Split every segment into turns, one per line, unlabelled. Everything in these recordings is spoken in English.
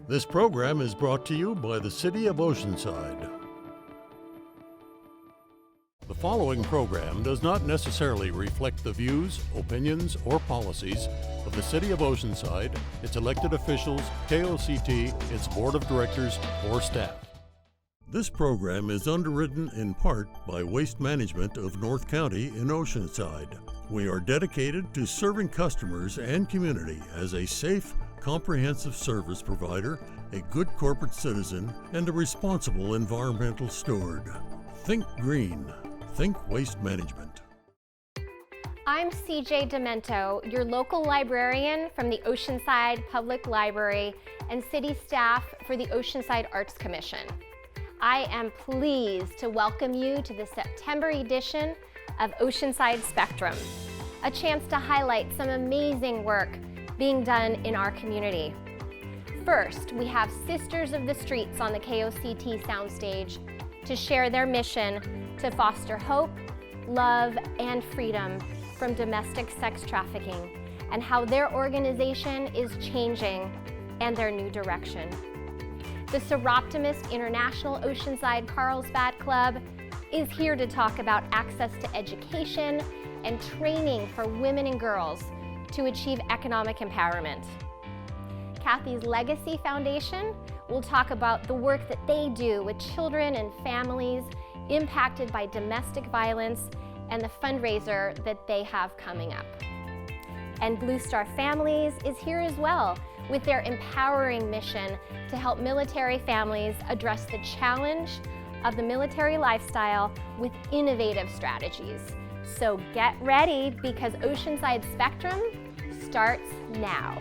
This program is brought to you by the City of Oceanside. The following program does not necessarily reflect the views, opinions, or policies of the City of Oceanside, its elected officials, KOCT, its board of directors, or staff. This program is underwritten in part by Waste Management of North County in Oceanside. We are dedicated to serving customers and community as a safe, comprehensive service provider, a good corporate citizen, and a responsible environmental steward. Think green. Think Waste Management.
I'm CJ Demento, your local librarian from the Oceanside Public Library and city staff for the Oceanside Arts Commission. I am pleased to welcome you to the September edition of Oceanside Spectrum, a chance to highlight some amazing work being done in our community. First, we have Sisters of the Streets on the KOCT soundstage to share their mission to foster hope, love, and freedom from domestic sex trafficking and how their organization is changing and their new direction. The Seroptimist International Oceanside-Carlsbad Club is here to talk about access to education and training for women and girls to achieve economic empowerment. Kathy's Legacy Foundation will talk about the work that they do with children and families impacted by domestic violence and the fundraiser that they have coming up. And Blue Star Families is here as well with their empowering mission to help military families address the challenge of the military lifestyle with innovative strategies. So get ready because Oceanside Spectrum starts now.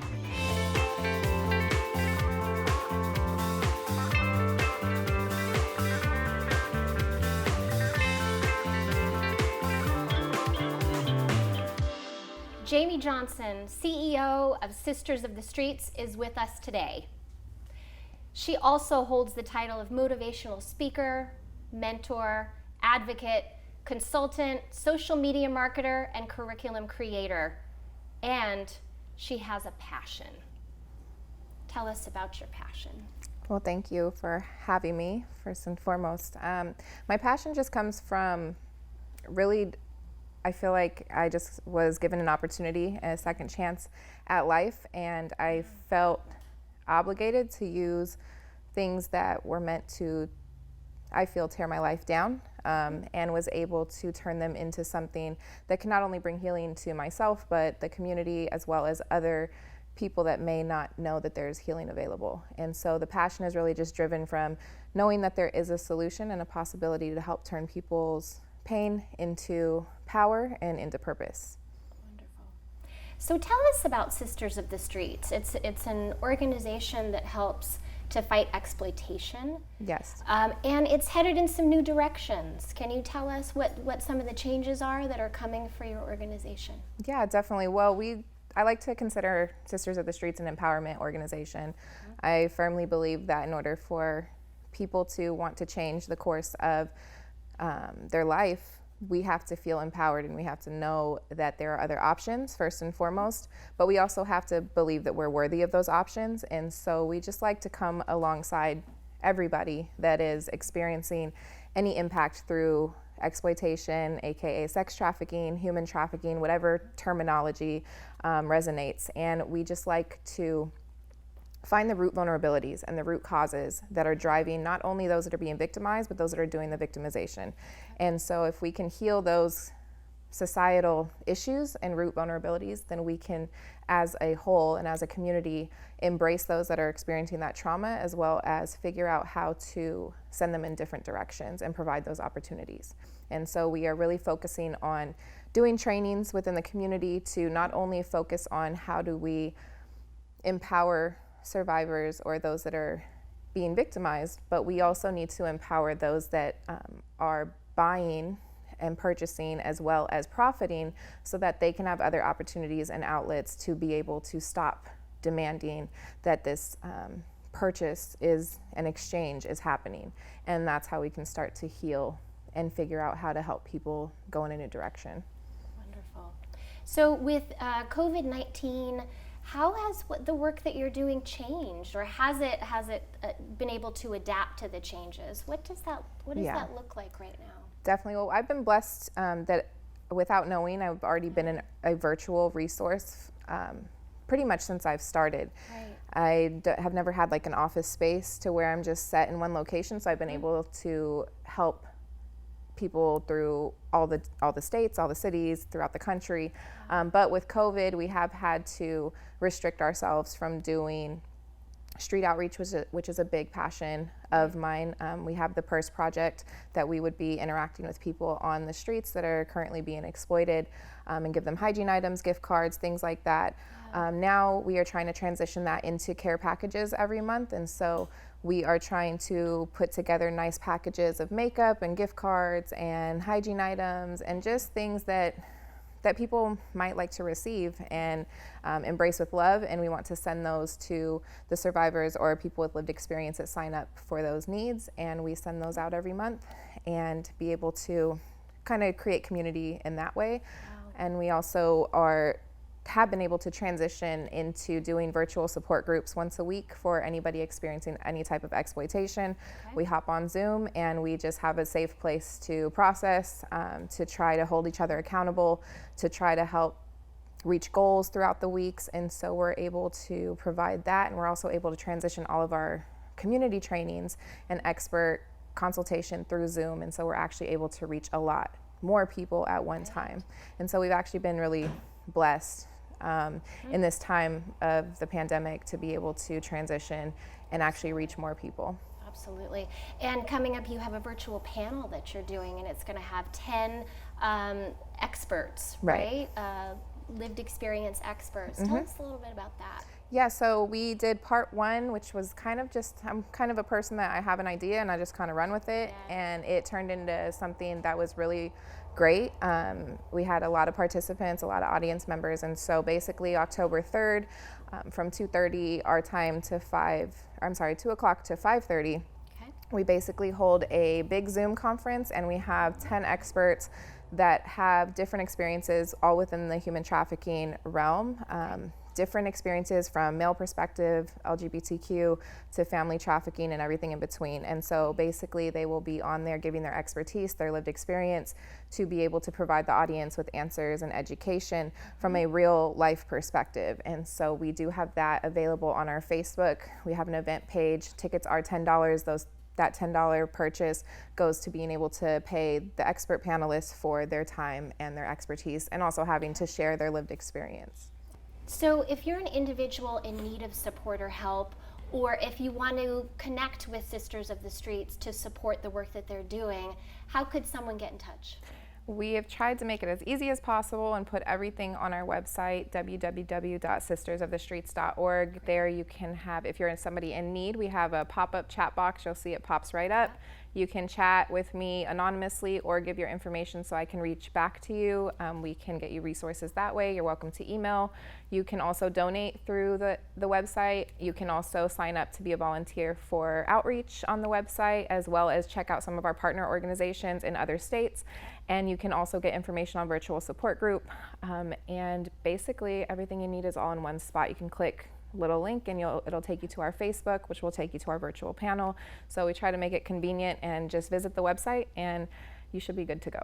Jamie Johnson, CEO of Sisters of the Streets, is with us today. She also holds the title of motivational speaker, mentor, advocate, consultant, social media marketer, and curriculum creator. And she has a passion. Tell us about your passion.
Well, thank you for having me, first and foremost. My passion just comes from really, I feel like I just was given an opportunity, a second chance at life, and I felt obligated to use things that were meant to, I feel, tear my life down, and was able to turn them into something that can not only bring healing to myself, but the community as well as other people that may not know that there's healing available. And so the passion is really just driven from knowing that there is a solution and a possibility to help turn people's pain into power and into purpose.
Wonderful. So tell us about Sisters of the Streets. It's an organization that helps to fight exploitation.
Yes.
And it's headed in some new directions. Can you tell us what some of the changes are that are coming for your organization?
Yeah, definitely. Well, I like to consider Sisters of the Streets an empowerment organization. Mm-hmm. I firmly believe that in order for people to want to change the course of their life, we have to feel empowered and we have to know that there are other options first and foremost, but we also have to believe that we're worthy of those options. And so we just like to come alongside everybody that is experiencing any impact through exploitation, aka sex trafficking, human trafficking, whatever terminology resonates. And we just like to find the root vulnerabilities and the root causes that are driving not only those that are being victimized, but those that are doing the victimization. And so if we can heal those societal issues and root vulnerabilities, then we can, as a whole and as a community, embrace those that are experiencing that trauma, as well as figure out how to send them in different directions and provide those opportunities. And so we are really focusing on doing trainings within the community to not only focus on how do we empower survivors or those that are being victimized, but we also need to empower those that are buying and purchasing as well as profiting so that they can have other opportunities and outlets to be able to stop demanding that this purchase is an exchange is happening. And that's how we can start to heal and figure out how to help people go in a new direction.
Wonderful. So with COVID-19 How has the work that you're doing changed, or has it been able to adapt to the changes? What does that look like right now?
Definitely. Well, I've been blessed that without knowing, I've already been in a virtual resource pretty much since I've started.
Right.
I have never had like an office space to where I'm just set in one location, so I've been able to help people through all the states, all the cities throughout the country. But with COVID, we have had to restrict ourselves from doing street outreach, which is a big passion of mine. We have the Purse Project that we would be interacting with people on the streets that are currently being exploited and give them hygiene items, gift cards, things like that. Now we are trying to transition that into care packages every month, and so we are trying to put together nice packages of makeup and gift cards and hygiene items and just things that people might like to receive and embrace with love, and we want to send those to the survivors or people with lived experience that sign up for those needs, and we send those out every month and be able to kind of create community in that way. Wow. And we also have been able to transition into doing virtual support groups once a week for anybody experiencing any type of exploitation. Okay. We hop on Zoom and we just have a safe place to process, to try to hold each other accountable, to try to help reach goals throughout the weeks. And so we're able to provide that, and we're also able to transition all of our community trainings and expert consultation through Zoom. And so we're actually able to reach a lot more people at one time. And so we've actually been really blessed in this time of the pandemic to be able to transition and actually reach more people.
Absolutely. And coming up, you have a virtual panel that you're doing, and it's going to have 10 experts, right? Lived experience experts. Tell us a little bit about that.
Yeah, so we did part one, which was kind of just, I'm kind of a person that I have an idea and I just kind of run with it. Yeah. And it turned into something that was really great. We had a lot of participants, a lot of audience members. And so basically October 3rd, from 2:30 our time to 2 o'clock to 5:30, we basically hold a big Zoom conference, and we have 10 experts that have different experiences all within the human trafficking realm. Different experiences from male perspective, LGBTQ, to family trafficking and everything in between. And so basically they will be on there giving their expertise, their lived experience, to be able to provide the audience with answers and education from a real life perspective. And so we do have that available on our Facebook. We have an event page. Tickets are $10. That $10 purchase goes to being able to pay the expert panelists for their time and their expertise, and also having to share their lived experience.
So if you're an individual in need of support or help, or if you want to connect with Sisters of the Streets to support the work that they're doing, how could someone get in touch?
We have tried to make it as easy as possible and put everything on our website, www.sistersofthestreets.org. There you can have, if you're somebody in need, we have a pop-up chat box. You'll see it pops right up. You can chat with me anonymously or give your information so I can reach back to you. We can get you resources that way. You're welcome to email. You can also donate through the website. You can also sign up to be a volunteer for outreach on the website, as well as check out some of our partner organizations in other states. And you can also get information on virtual support group. And basically everything you need is all in one spot. You can click little link and it'll take you to our Facebook, which will take you to our virtual panel. So we try to make it convenient, and just visit the website and you should be good to go.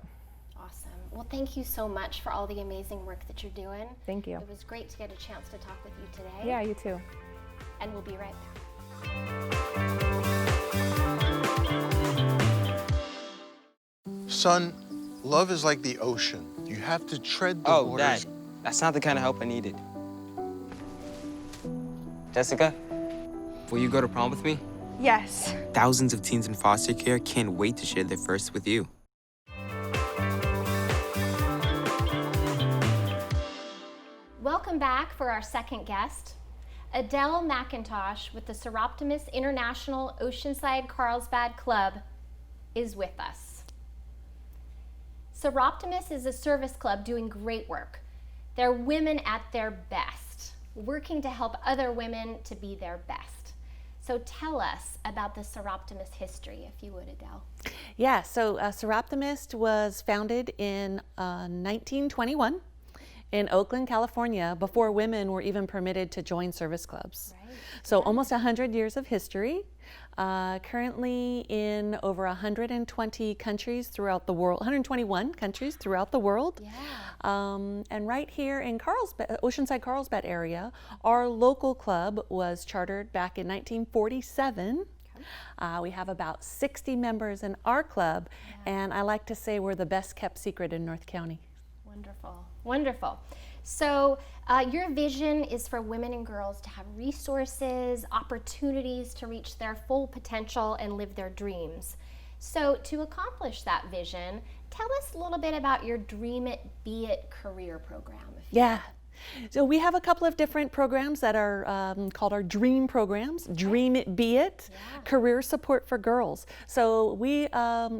Awesome. Well, thank you so much for all the amazing work that you're doing.
Thank you.
It was great to get a chance to talk with you today.
Yeah, you too.
And we'll be right back.
Son, love is like the ocean. You have to tread the waters.
Dad, that's not the kind of help I needed. Jessica, will you go to prom with me?
Yes.
Thousands of teens in foster care can't wait to share their first with you.
Welcome back for our second guest. Adele Mcintosh with the Seroptimus International Oceanside-Carlsbad Club is with us. Seroptimus is a service club doing great work. They're women at their best, working to help other women to be their best. So tell us about the Seroptimus history, if you would, Adele.
Yeah, so Seroptimus was founded in 1921. in Oakland, California, before women were even permitted to join service clubs.
Right.
So almost 100 years of history. Currently in over 120 countries throughout the world, 121 countries throughout the world.
Yeah.
And right here in Oceanside-Carlsbad area, our local club was chartered back in 1947. We have about 60 members in our club, and I like to say we're the best kept secret in North County.
Wonderful, wonderful. So your vision is for women and girls to have resources, opportunities to reach their full potential and live their dreams. So to accomplish that vision, tell us a little bit about your Dream It, Be It career program.
Yeah. So we have a couple of different programs that are called our DREAM programs. Dream It, Be It, career support for girls. So we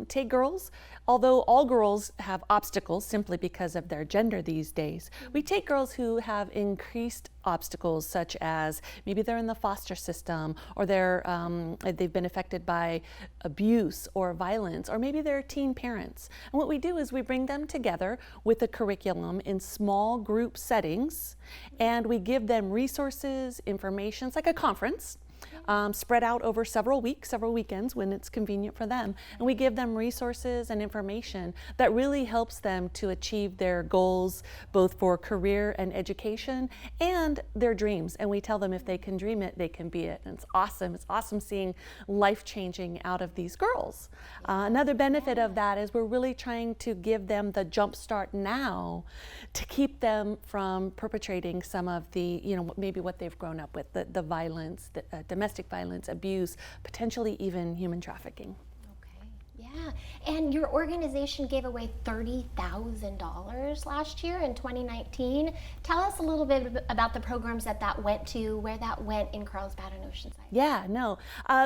take girls, although all girls have obstacles simply because of their gender these days, we take girls who have increased obstacles, such as maybe they're in the foster system, or they've been affected by abuse or violence, or maybe they're teen parents. And what we do is we bring them together with a curriculum in small group settings, and we give them resources, information. It's like a conference. Spread out over several weeks, several weekends when it's convenient for them. And we give them resources and information that really helps them to achieve their goals, both for career and education and their dreams. And we tell them if they can dream it, they can be it. And it's awesome. It's awesome seeing life changing out of these girls. Another benefit of that is we're really trying to give them the jump start now to keep them from perpetrating some of the, maybe what they've grown up with, the violence, the domestic violence, abuse, potentially even human trafficking.
Okay, yeah. And your organization gave away $30,000 last year in 2019. Tell us a little bit about the programs that went to, where that went in Carlsbad and Oceanside.
Yeah, no.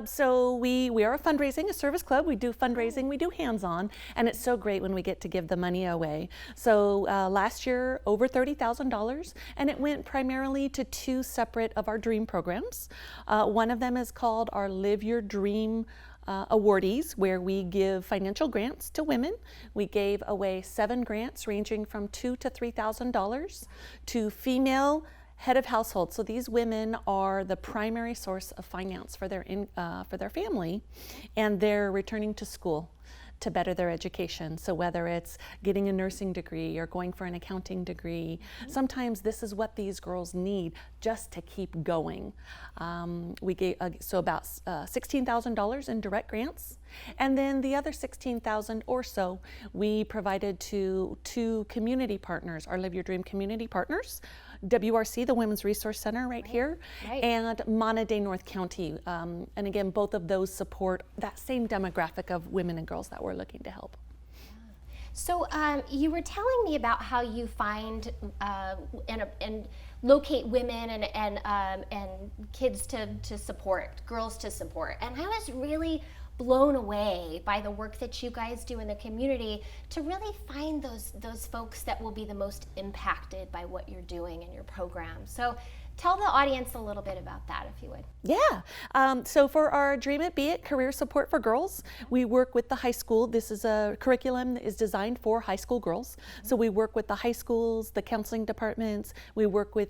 So we are a service club. We do fundraising, we do hands-on, and it's so great when we get to give the money away. So last year, over $30,000, and it went primarily to two separate of our DREAM programs. One of them is called our Live Your Dream awardees, where we give financial grants to women. We gave away 7 grants ranging from $2,000 to $3,000 to female head of household. So these women are the primary source of finance for their family, and they're returning to school to better their education. So whether it's getting a nursing degree or going for an accounting degree, sometimes this is what these girls need just to keep going. We gave about $16,000 in direct grants, and then the other $16,000 or so we provided to 2 community partners, our Live Your Dream community partners, WRC, the Women's Resource Center right here, and Monterey North County. And again, both of those support that same demographic of women and girls that we're looking to help.
So you were telling me about how you find and locate women and kids to support, girls to support. And I was really blown away by the work that you guys do in the community to really find those folks that will be the most impacted by what you're doing in your program. So tell the audience a little bit about that, if you would.
Yeah. So for our Dream It, Be It career support for girls, we work with the high school. This is a curriculum that is designed for high school girls. So we work with the high schools, the counseling departments. We work with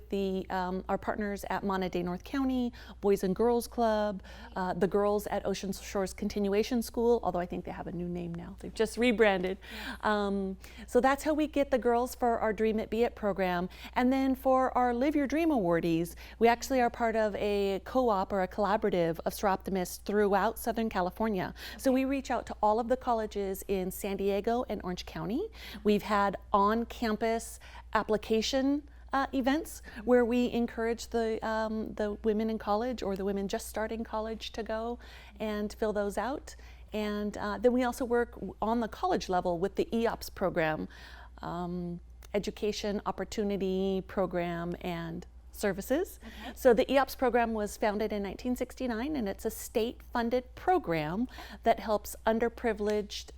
our partners at Monterey North County, Boys and Girls Club, the girls at Ocean Shores Continuation School, although I think they have a new name now. They've just rebranded. So that's how we get the girls for our Dream It, Be It program. And then for our Live Your Dream awardees, we actually are part of a co-op or a collaborative of Optimists throughout Southern California. So we reach out to all of the colleges in San Diego and Orange County. We've had on-campus application events where we encourage the women in college or the women just starting college to go and fill those out. And then we also work on the college level with the EOPS program, Education Opportunity Program and Services. Okay. So the EOPS program was founded in 1969, and it's a state-funded program that helps underprivileged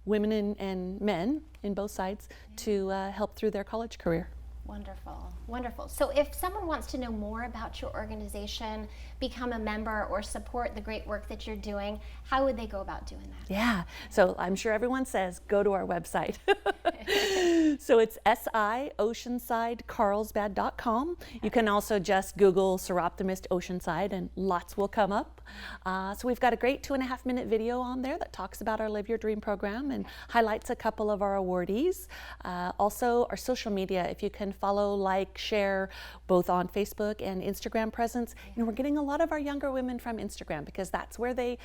women and men in both sides to help through their college career.
Wonderful, wonderful. So if someone wants to know more about your organization, become a member, or support the great work that you're doing, how would they go about doing that?
Yeah, so I'm sure everyone says, go to our website. So it's Oceanside-Carlsbad.com. You can also just Google Seroptimist Oceanside and lots will come up. So we've got a great 2.5-minute video on there that talks about our Live Your Dream program and highlights a couple of our awardees. Also our social media, if you can follow, like, share, both on Facebook and Instagram presence. You know, we're getting a lot of our younger women from Instagram because that's where they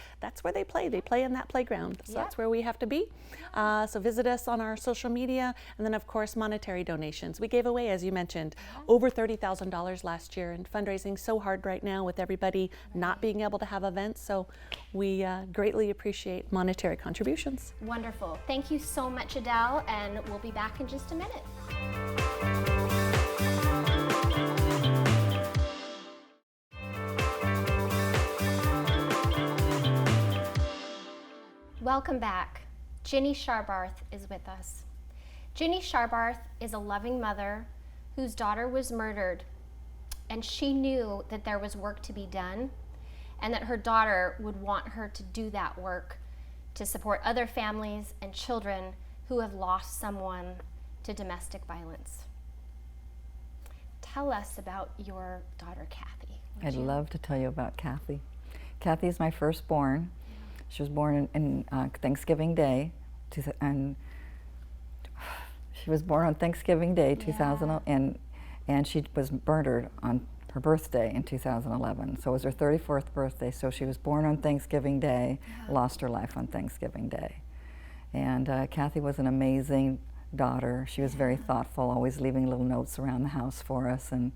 play. They play in that playground. So that's where we have to be. So visit us on our social media, and then of course monetary donations. We gave away, as you mentioned, over $30,000 last year, and fundraising so hard right now with everybody not being able to have events. So we greatly appreciate monetary contributions.
Wonderful. Thank you so much, Adele, and we'll be back in just a minute. Welcome back. Ginny Sharbarth is with us. Ginny Sharbarth is a loving mother whose daughter was murdered, and she knew that there was work to be done and that her daughter would want her to do that work to support other families and children who have lost someone to domestic violence. Tell us about your daughter, Kathy.
I'd love to tell you about Kathy. Kathy is my firstborn. She was born in Thanksgiving Day, and she was born on Thanksgiving Day, 2000, and she was murdered on her birthday in 2011. So it was her 34th birthday. So she was born on Thanksgiving Day, lost her life on Thanksgiving Day. And Kathy was an amazing daughter. She was very thoughtful, always leaving little notes around the house for us, and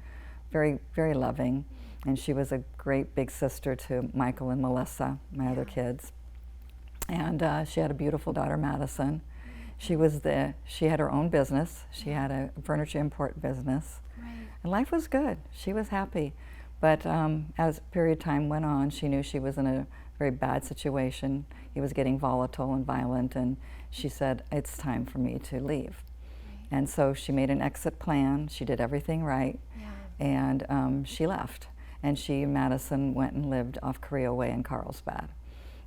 very, very loving. And she was a great big sister to Michael and Melissa, my other kids. And she had a beautiful daughter, Madison. She had her own business. She had a furniture import business. And life was good. She was happy. But as period of time went on, she knew she was in a very bad situation. He was getting volatile and violent, and she said, it's time for me to leave. And so she made an exit plan. She did everything right, and she left. And she and Madison went and lived off Korea Way in Carlsbad.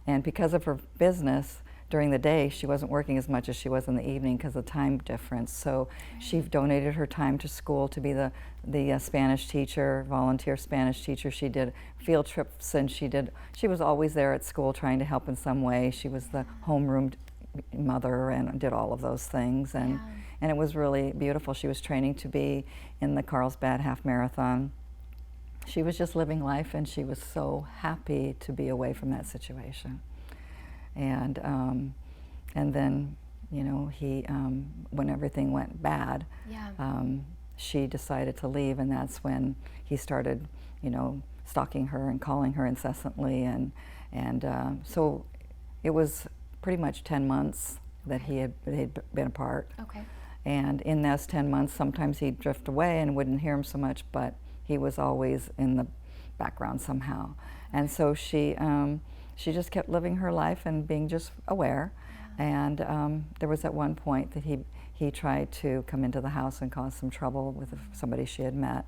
And because of her business, during the day, she wasn't working as much as she was in the evening because of the time difference. So she donated her time to school to be the Spanish teacher, volunteer Spanish teacher. She did field trips, and she was always there at school trying to help in some way. She was the homeroom mother and did all of those things. And it was really beautiful. She was training to be in the Carlsbad half marathon. She was just living life, and she was so happy to be away from that situation. And then, you know, when everything went bad, she decided to leave, and that's when he started, you know, stalking her and calling her incessantly, and so it was pretty much 10 months that they'd been apart. Okay. And in those 10 months, sometimes he'd drift away and wouldn't hear him so much, but he was always in the background somehow. And so she just kept living her life and being just aware. And there was at one point that he tried to come into the house and cause some trouble with somebody she had met.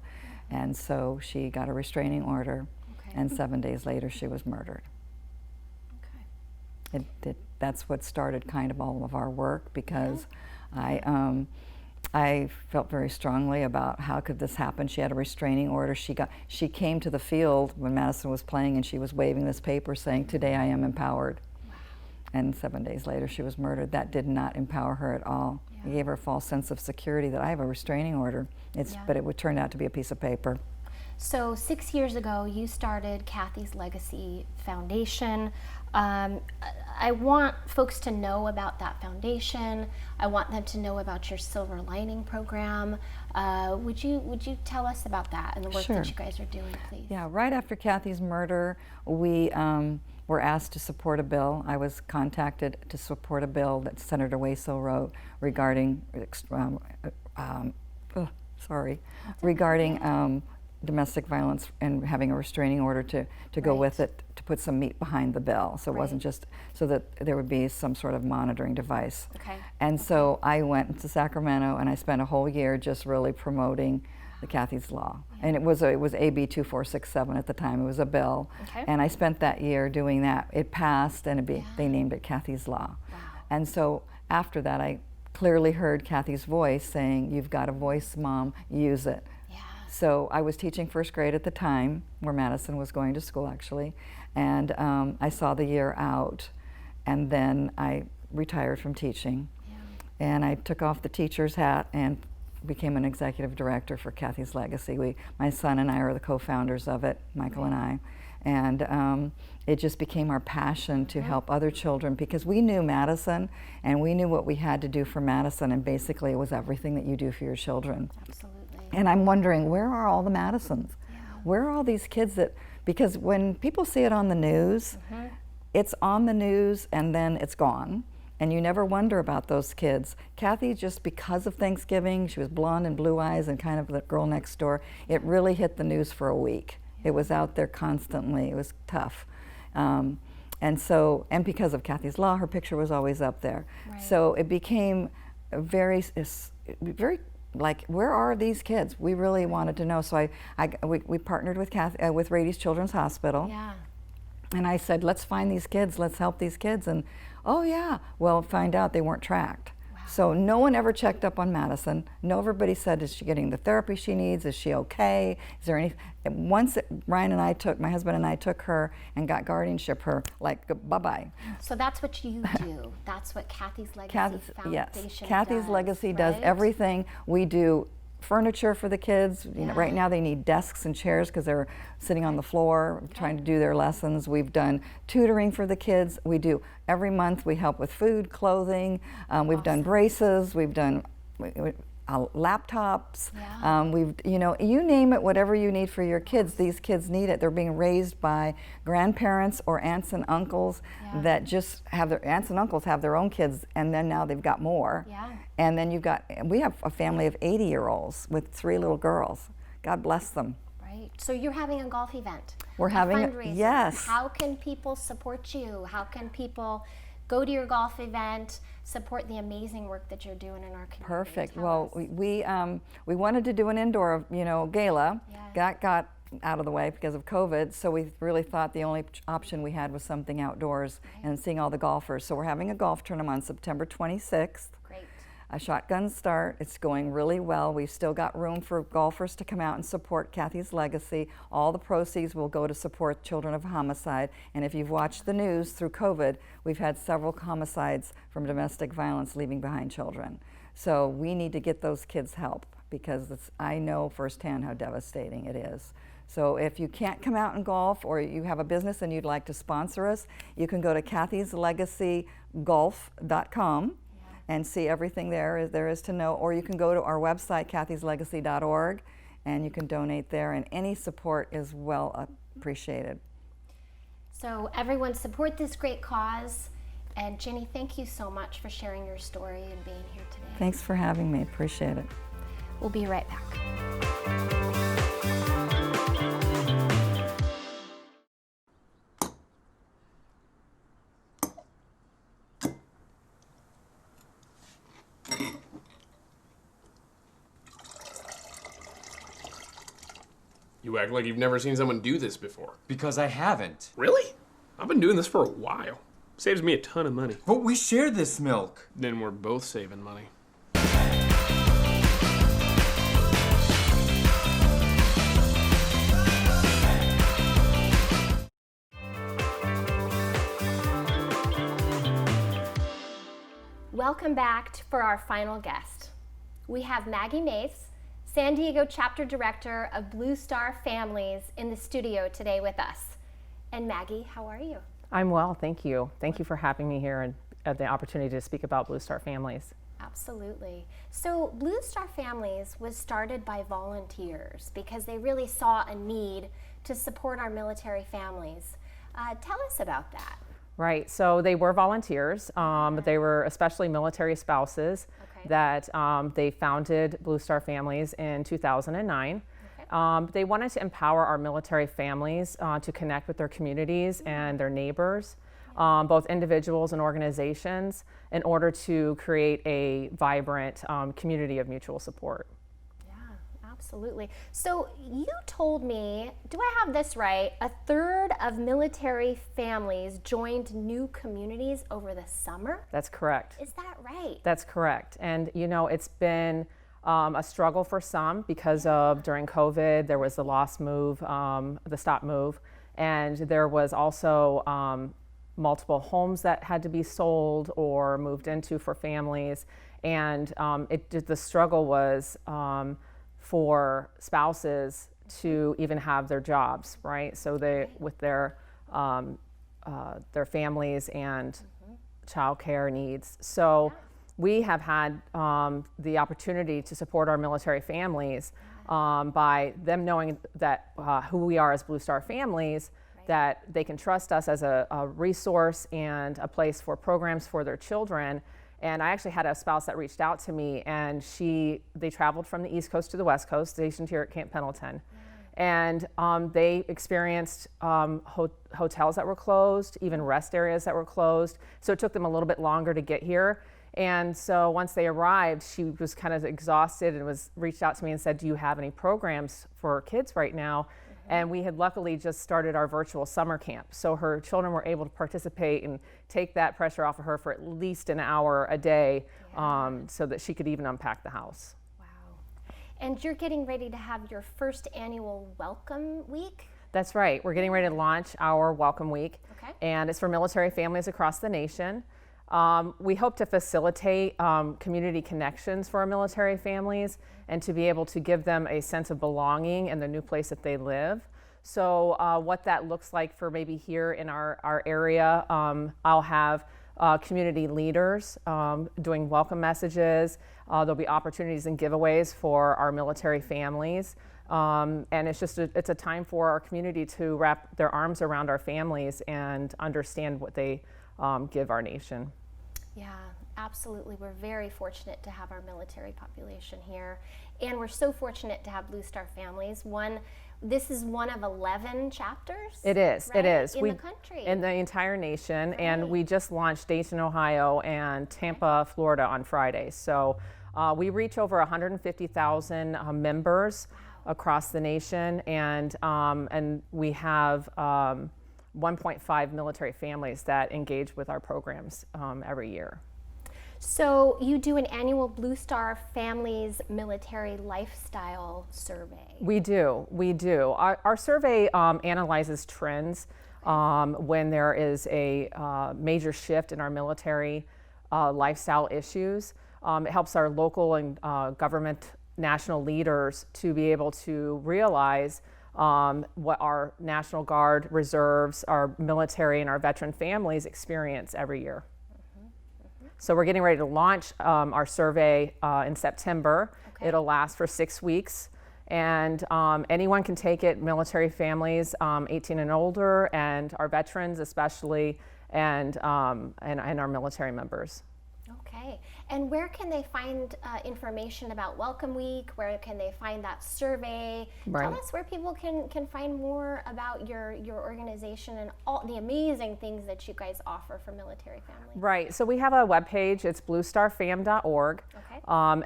And so she got a restraining order, and 7 days later she was murdered. That's what started kind of all of our work, because I felt very strongly about how could this happen. She had a restraining order. She came to the field when Madison was playing, and she was waving this paper saying, "Today I am empowered." Wow. And 7 days later she was murdered. That did not empower her at all. It gave her a false sense of security that I have a restraining order. But it would turn out to be a piece of paper.
So 6 years ago, you started Kathy's Legacy Foundation. I want folks to know about that foundation. I want them to know about your Silver Lining program. Would you tell us about that and the work that you guys are doing, please?
Yeah, right after Kathy's murder, we were asked to support a bill. I was contacted to support a bill that Senator Waso wrote regarding domestic violence, and having a restraining order to go with it, to put some meat behind the bill. So it wasn't just so that there would be some sort of monitoring device. And so I went to Sacramento, and I spent a whole year just really promoting the Kathy's Law. And it was AB 2467 at the time. It was a bill. And I spent that year doing that. It passed, and they named it Kathy's Law. And so after that, I clearly heard Kathy's voice saying, "You've got a voice, Mom, use it."
Yeah.
So I was teaching first grade at the time, where Madison was going to school actually, and I saw the year out, and then I retired from teaching. Yeah. And I took off the teacher's hat and became an executive director for Kathy's Legacy. My son and I are the co-founders of it, Michael and I. And it just became our passion to help other children, because we knew Madison and we knew what we had to do for Madison, and basically it was everything that you do for your children.
Absolutely.
And I'm wondering, where are all the Madisons? Yeah. Where are all these kids that, because when people see it on the news, it's on the news and then it's gone. And you never wonder about those kids. Kathy, just because of Thanksgiving, she was blonde and blue eyes and kind of the girl next door, it really hit the news for a week. It was out there constantly. It was tough. And because of Kathy's Law, her picture was always up there. Right. So it became very like, where are these kids? We really wanted to know. So we partnered with with Rady's Children's Hospital. Yeah. And I said, let's find these kids, let's help these kids. And oh yeah, well, find out they weren't tracked. Wow. So no one ever checked up on Madison. Everybody said, is she getting the therapy she needs? Is she okay? Is there any? Once my husband and I took her and got guardianship her, like, bye-bye.
So that's what you do. That's what Kathy's Legacy Foundation
yes. Kathy's Legacy does everything. We do furniture for the kids. You know, right now they need desks and chairs because they're sitting on the floor trying to do their lessons. We've done tutoring for the kids. We do every month. We help with food, clothing. We've done braces. We've done laptops. We've, you name it, whatever you need for your kids, these kids need it. They're being raised by grandparents or aunts and uncles that just have their aunts and uncles have their own kids, and then now they've got more. And then we have a family of 80-year-olds with 3 little girls. God bless them.
Right. So you're having a golf event.
We're having
fundraiser.
Yes.
How can people support you? How can people go to your golf event, support the amazing work that you're doing in our community?
Perfect. Well, we wanted to do an indoor, gala. Got out of the way because of COVID, so we really thought the only option we had was something outdoors and seeing all the golfers. So we're having a golf tournament on September 26th.
Great.
A shotgun start. It's going really well. We've still got room for golfers to come out and support Kathy's Legacy. All the proceeds will go to support children of homicide. And if you've watched the news through COVID, we've had several homicides from domestic violence leaving behind children. So we need to get those kids help, because I know firsthand how devastating it is. So if you can't come out and golf, or you have a business and you'd like to sponsor us, you can go to kathyslegacygolf.com and see everything there is to know, or you can go to our website, kathyslegacy.org, and you can donate there, and any support is well appreciated.
So everyone support this great cause, and Ginny, thank you so much for sharing your story and being here today.
Thanks for having me, appreciate it.
We'll be right back.
You act like you've never seen someone do this before.
Because I haven't.
Really? I've been doing this for a while. Saves me a ton of money.
But we share this milk.
Then we're both saving money.
Welcome back for our final guest. We have Maggie Mace, San Diego Chapter Director of Blue Star Families, in the studio today with us. And Maggie, how are you?
I'm well, thank you. Thank you for having me here and the opportunity to speak about Blue Star Families.
Absolutely. So Blue Star Families was started by volunteers because they really saw a need to support our military families. Tell us about that.
Right, so they were volunteers, but they were especially military spouses that they founded Blue Star Families in 2009. They wanted to empower our military families to connect with their communities and their neighbors, both individuals and organizations, in order to create a vibrant community of mutual support.
Yeah, Absolutely. So you told me, do I have this right? A third of military families joined new communities over the summer?
That's correct.
Is that right?
That's correct. And you know, it's been a struggle for some because of during COVID, there was the lost move, the stop move, and there was also multiple homes that had to be sold or moved into for families. And the struggle was for spouses to even have their jobs, right? So they, with their families and childcare needs. So we have had the opportunity to support our military families by them knowing that who we are as Blue Star families, that they can trust us as a resource and a place for programs for their children. And I actually had a spouse that reached out to me, and they traveled from the East Coast to the West Coast, stationed here at Camp Pendleton. And they experienced hotels that were closed, even rest areas that were closed. So it took them a little bit longer to get here. And so once they arrived, she was kind of exhausted and reached out to me and said, do you have any programs for kids right now? And we had luckily just started our virtual summer camp. So her children were able to participate and take that pressure off of her for at least an hour a day so that she could even unpack the house.
Wow. And you're getting ready to have your first annual Welcome Week?
That's right. We're getting ready to launch our Welcome Week.
Okay.
And it's for military families across the nation. We hope to facilitate community connections for our military families and to be able to give them a sense of belonging in the new place that they live. So what that looks like for maybe here in our area, I'll have community leaders doing welcome messages. There'll be opportunities and giveaways for our military families. And it's a time for our community to wrap their arms around our families and understand what they give our nation.
Yeah, absolutely. We're very fortunate to have our military population here. And we're so fortunate to have Blue Star families. This is one of 11 chapters?
It is,
right?
it is.
In the country.
In the entire nation.
Right.
And we just launched Dayton, Ohio and Tampa, Florida on Friday. So we reach over 150,000 members across the nation. And we have 1.5 military families that engage with our programs every year.
So you do an annual Blue Star Families Military Lifestyle Survey.
We do. Our survey analyzes trends when there is a major shift in our military lifestyle issues. It helps our local and government national leaders to be able to realize what our National Guard, reserves, our military, and our veteran families experience every year. So we're getting ready to launch our survey in September. Okay. It'll last for 6 weeks. And anyone can take it, military families 18 and older, and our veterans especially, and our military members.
Okay. And where can they find information about Welcome Week? Where can they find that survey?
Right.
Tell us where people can find more about your organization and all the amazing things that you guys offer for military families.
Right. So we have a webpage. It's bluestarfam.org.
Okay.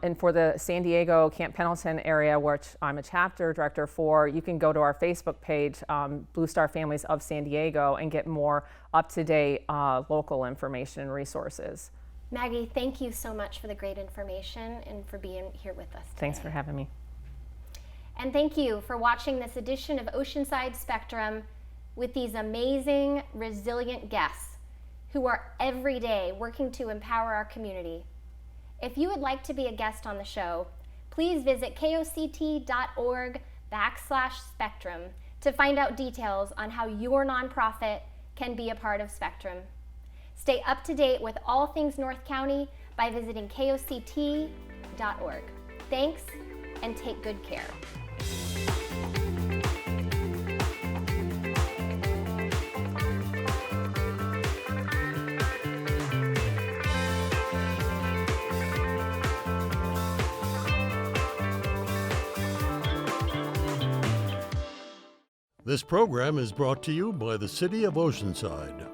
And for the San Diego, Camp Pendleton area, which I'm a chapter director for, you can go to our Facebook page, Blue Star Families of San Diego, and get more up-to-date local information and resources.
Maggie, thank you so much for the great information and for being here with us today.
Thanks for having me.
And thank you for watching this edition of Oceanside Spectrum with these amazing, resilient guests who are every day working to empower our community. If you would like to be a guest on the show, please visit koct.org/spectrum to find out details on how your nonprofit can be a part of Spectrum. Stay up to date with all things North County by visiting koct.org. Thanks, and take good care.
This program is brought to you by the City of Oceanside.